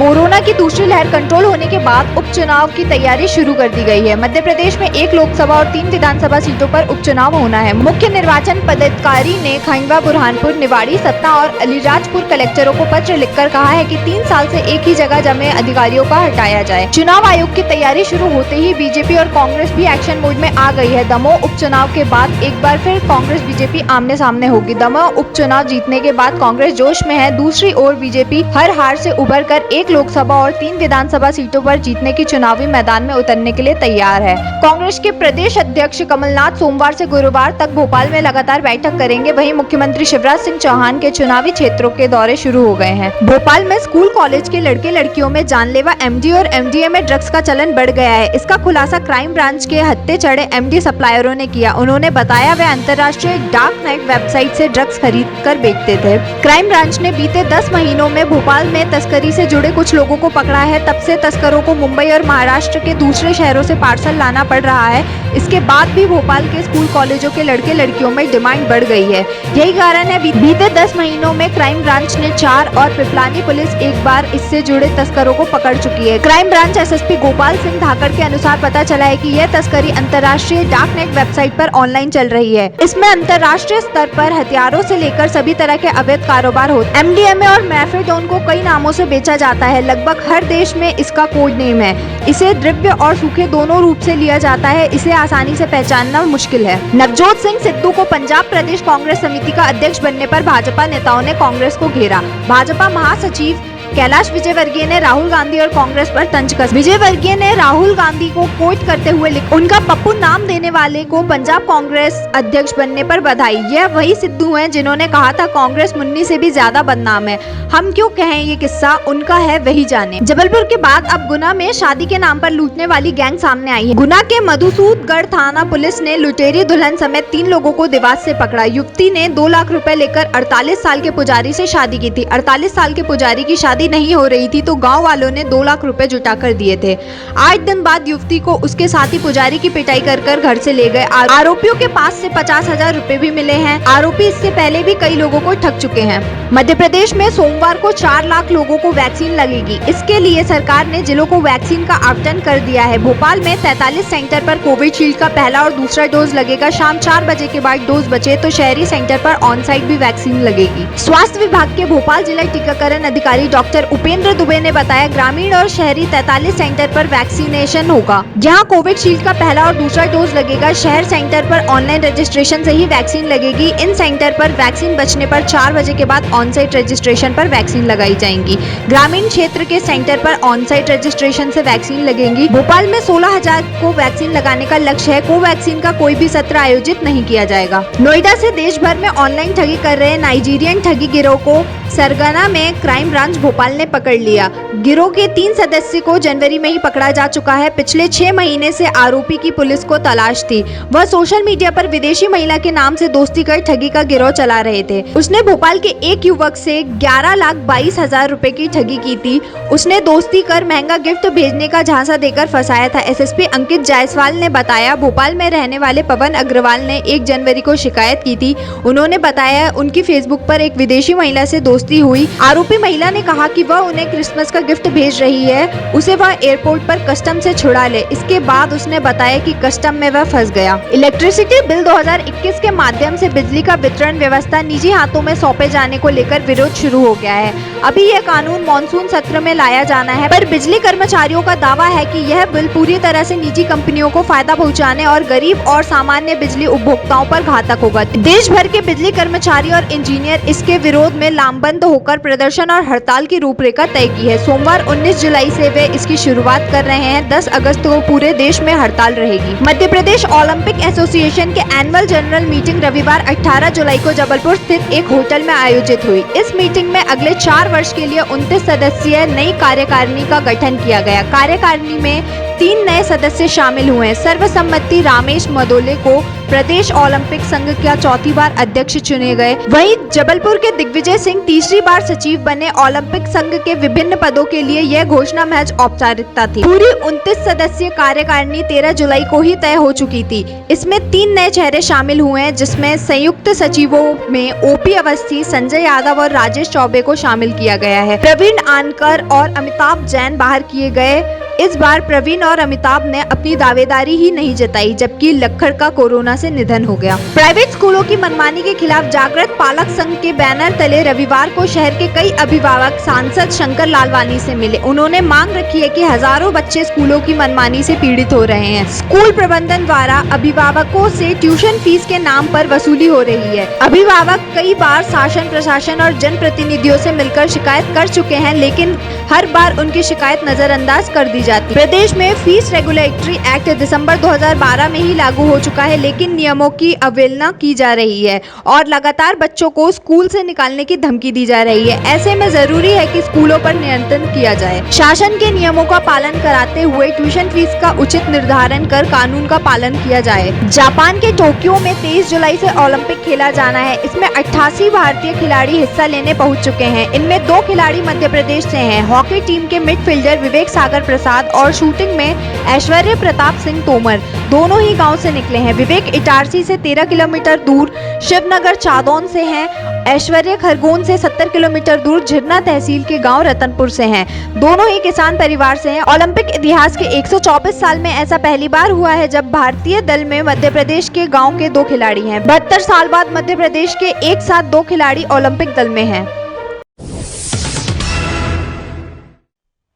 Corona की दूसरी लहर कंट्रोल होने के बाद उपचुनाव की तैयारी शुरू कर दी गई है। मध्य प्रदेश में 1 लोकसभा और 3 विधानसभा सीटों पर उपचुनाव होना है। मुख्य निर्वाचन पदाधिकारी ने खंडवा, बुरहानपुर, निवाड़ी, सतना और अलीराजपुर कलेक्टरों को पत्र लिखकर कहा है कि 3 साल से एक ही जगह जमे अधिकारियों का हटाया जाए। चुनाव आयोग की तैयारी शुरू होते ही बीजेपी और कांग्रेस भी एक्शन मोड में आ गई है। दमोह उपचुनाव के बाद एक बार फिर कांग्रेस बीजेपी आमने सामने होगी। दमोह उपचुनाव जीतने के बाद कांग्रेस जोश में है। दूसरी ओर बीजेपी हर हार से उबर कर 1 लोकसभा और 3 विधानसभा सीटों पर जीतने की चुनावी मैदान में उतरने के लिए तैयार है। कांग्रेस के प्रदेश अध्यक्ष कमलनाथ सोमवार से गुरुवार तक भोपाल में लगातार बैठक करेंगे। वहीं मुख्यमंत्री शिवराज सिंह चौहान के चुनावी क्षेत्रों के दौरे शुरू हो गए हैं। भोपाल में स्कूल कॉलेज के लड़के लड़कियों में जानलेवा एमडी और एमडीए में ड्रग्स का चलन बढ़ गया है। इसका खुलासा क्राइम ब्रांच के हत्थे चढ़े एमडी सप्लायरों ने किया। उन्होंने बताया वे अंतर्राष्ट्रीय डार्क नेट वेबसाइट से ड्रग्स खरीद कर बेचते थे। क्राइम ब्रांच ने बीते 10 महीनों में भोपाल में तस्करी से जुड़े कुछ लोगों को पकड़ा है। तब से तस्करों को मुंबई और महाराष्ट्र के दूसरे शहरों से पार्सल लाना पड़ रहा है। इसके बाद भी भोपाल के स्कूल कॉलेजों के लड़के लड़कियों में डिमांड बढ़ गई है। यही कारण है बीते 10 महीनों में क्राइम ब्रांच ने 4 और पिपलानी पुलिस एक बार इससे जुड़े तस्करों को पकड़ चुकी है। Crime branch SSP Gopal Singh Dhakad के अनुसार पता चला है कि यह तस्करी अंतर्राष्ट्रीय डार्क नेट वेबसाइट पर ऑनलाइन चल रही है। इसमें अंतर्राष्ट्रीय स्तर पर हथियारों से लेकर सभी तरह के अवैध कारोबार होते हैं। एमडीएमए और मैफेडोन को कई नामों से बेचा जाता है। लगभग हर देश में इसका कोड नेम है। इसे द्रव्य और सूखे दोनों रूप से लिया जाता है। इसे आसानी से पहचानना मुश्किल है। नवजोत सिंह सिद्धू को पंजाब प्रदेश कांग्रेस समिति का अध्यक्ष बनने पर भाजपा नेताओं ने कांग्रेस को घेरा। भाजपा महासचिव कैलाश विजयवर्गीय ने राहुल गांधी और कांग्रेस पर तंज कस। विजयवर्गीय ने राहुल गांधी को कोट करते हुए लिखा, उनका पप्पू नाम देने वाले को पंजाब कांग्रेस अध्यक्ष बनने पर बधाई। यह वही सिद्धू हैं जिन्होंने कहा था कांग्रेस मुन्नी से भी ज्यादा बदनाम है। हम क्यों कहें ये किस्सा, उनका है वही जाने। जबलपुर के बाद अब गुना में शादी के नाम पर लूटने वाली गैंग सामने आई है। गुना के मधुसूदगढ़ थाना पुलिस ने लुटेरी दुल्हन समेत 3 लोगों को देवास से पकड़ा। युवती ने 2 लाख रुपए लेकर 48 साल के पुजारी से शादी की थी। 48 साल के पुजारी की शादी नहीं हो रही थी तो गांव वालों ने 2 लाख रुपए जुटा कर दिए थे। 8 दिन बाद युवती को उसके साथी पुजारी की पिटाई कर घर से ले गए। आरोपियों के पास से 50,000 रुपए भी मिले हैं। आरोपी इससे पहले भी कई लोगों को ठग चुके हैं। मध्य प्रदेश में सोमवार को 4 लाख लोगों को वैक्सीन लगेगी। इसके लिए सरकार ने जिलों को वैक्सीन का आवंटन कर दिया है। भोपाल में 43 सेंटर पर कोविशील्ड का पहला और दूसरा डोज लगेगा। शाम 4 बजे के बाद डोज बचे तो शहरी सेंटर पर ऑन साइट भी वैक्सीन लगेगी। स्वास्थ्य विभाग के भोपाल जिला टीकाकरण अधिकारी डॉक्टर उपेंद्र दुबे ने बताया, ग्रामीण और शहरी 43 सेंटर पर वैक्सीनेशन होगा, जहां कोविशील्ड का पहला और दूसरा डोज लगेगा। शहर सेंटर पर ऑनलाइन रजिस्ट्रेशन से ही वैक्सीन लगेगी। इन सेंटर पर वैक्सीन बचने पर 4 बजे के बाद ऑन साइट रजिस्ट्रेशन पर वैक्सीन लगाई जाएंगी। ग्रामीण क्षेत्र के सेंटर पर ऑन साइट रजिस्ट्रेशन से वैक्सीन लगेंगी। भोपाल में 16,000 को वैक्सीन लगाने का लक्ष्य है। कोवैक्सीन का कोई भी सत्र आयोजित नहीं किया जाएगा। नोएडा से देश भर में ऑनलाइन ठगी कर रहे नाइजीरियन ठगी गिरोह को सरगना में क्राइम ब्रांच भोपाल ने पकड़ लिया। गिरोह के 3 सदस्य को जनवरी में ही पकड़ा जा चुका है। पिछले 6 महीने से आरोपी की पुलिस को तलाश थी। वह सोशल मीडिया पर विदेशी महिला के नाम से दोस्ती कर ठगी का गिरोह चला रहे थे। उसने भोपाल के एक युवक से 11,22,000 रुपए की ठगी की थी। उसने दोस्ती कर महंगा गिफ्ट भेजने का झांसा देकर फंसाया था। एसएसपी अंकित जायसवाल ने बताया, भोपाल में रहने वाले पवन अग्रवाल ने 1 जनवरी को शिकायत की थी। उन्होंने बताया उनकी फेसबुक पर एक विदेशी महिला से दोस्ती हुई। आरोपी महिला ने कहा कि वह उन्हें क्रिसमस का गिफ्ट भेज रही है, उसे वह एयरपोर्ट पर कस्टम से छुड़ा ले। इसके बाद उसने बताया कि कस्टम में वह फंस गया। इलेक्ट्रिसिटी बिल 2021 के माध्यम से बिजली का वितरण व्यवस्था निजी हाथों में सौंपे जाने को लेकर विरोध शुरू हो गया है। अभी यह कानून मॉनसून सत्र में लाया जाना है, पर बिजली कर्मचारियों का दावा है कि यह बिल पूरी तरह से निजी कंपनियों को फायदा पहुंचाने और गरीब और सामान्य बिजली उपभोक्ताओं पर घातक होगा। देश भर के बिजली कर्मचारी और इंजीनियर इसके विरोध में लामबंद होकर प्रदर्शन और हड़ताल की रूपरेखा तय की है। सोमवार 19 जुलाई से वे इसकी शुरुआत कर रहे हैं। 10 अगस्त को पूरे देश में हड़ताल रहेगी। मध्य प्रदेश ओलंपिक एसोसिएशन के एनुअल जनरल मीटिंग रविवार 18 जुलाई को जबलपुर स्थित एक होटल में आयोजित हुई। इस मीटिंग में अगले 4 वर्ष के लिए 29 सदस्यीय नई कार्यकारिणी का गठन किया गया। कार्यकारिणी में 3 नए सदस्य शामिल हुए। सर्वसम्मति रामेश मदोले को प्रदेश ओलंपिक संघ का चौथी बार अध्यक्ष चुने गए। वहीं जबलपुर के दिग्विजय सिंह तीसरी बार सचिव बने। ओलंपिक संघ के विभिन्न पदों के लिए यह घोषणा महज औपचारिकता थी। पूरी 29 सदस्यीय कार्यकारिणी 13 जुलाई को ही तय हो चुकी थी। इसमें 3 नए चेहरे शामिल हुए हैं, जिसमें संयुक्त सचिवों में ओपी अवस्थी, संजय यादव और राजेश चौबे को शामिल किया गया है। प्रवीण आनकर और अमिताभ जैन बाहर किए गए। इस बार प्रवीण और अमिताभ ने अपनी दावेदारी ही नहीं जताई, जबकि लक्कड़ का कोरोना से निधन हो गया। प्राइवेट स्कूलों की मनमानी के खिलाफ जागृत पालक संघ के बैनर तले रविवार को शहर के कई अभिभावक सांसद शंकर लालवानी से मिले। उन्होंने मांग रखी है कि हजारों बच्चे स्कूलों की मनमानी से पीड़ित हो रहे हैं। स्कूल प्रबंधन द्वारा अभिभावकों से ट्यूशन फीस के नाम पर वसूली हो रही है। अभिभावक कई बार शासन, प्रशासन और जनप्रतिनिधियों से मिलकर शिकायत कर चुके हैं, लेकिन हर बार उनकी शिकायत नजरअंदाज कर दी जाती। प्रदेश में फीस रेगुलेटरी एक्ट दिसंबर 2012 में ही लागू हो चुका है, लेकिन नियमों की अवहेलना की जा रही है और लगातार बच्चों को स्कूल से निकालने की धमकी दी जा रही है। ऐसे में जरूरी है कि स्कूलों पर नियंत्रण किया जाए। शासन के नियमों का पालन कराते हुए ट्यूशन फीस का उचित निर्धारण कर कानून का पालन किया जाए। जापान के टोक्यो में 23 जुलाई से ओलंपिक खेला जाना है। इसमें 88 भारतीय खिलाड़ी हिस्सा लेने पहुंच चुके हैं। इनमें 2 खिलाड़ी मध्य प्रदेश से हैं। हॉकी टीम के मिडफील्डर विवेक सागर प्रसाद और शूटिंग में ऐश्वर्य प्रताप सिंह तोमर दोनों ही गांव से निकले हैं। विवेक इटारसी से 13 किलोमीटर दूर शिवनगर चादौन से हैं। ऐश्वर्य खरगोन से 70 किलोमीटर दूर झिरना तहसील के गांव रतनपुर से हैं। दोनों ही किसान परिवार से हैं। ओलंपिक इतिहास के 124 साल में ऐसा पहली बार हुआ है जब भारतीय दल में मध्य प्रदेश के गांव के 2 खिलाड़ी हैं। 72 साल बाद मध्य प्रदेश के एक साथ 2 खिलाड़ी ओलंपिक दल में हैं।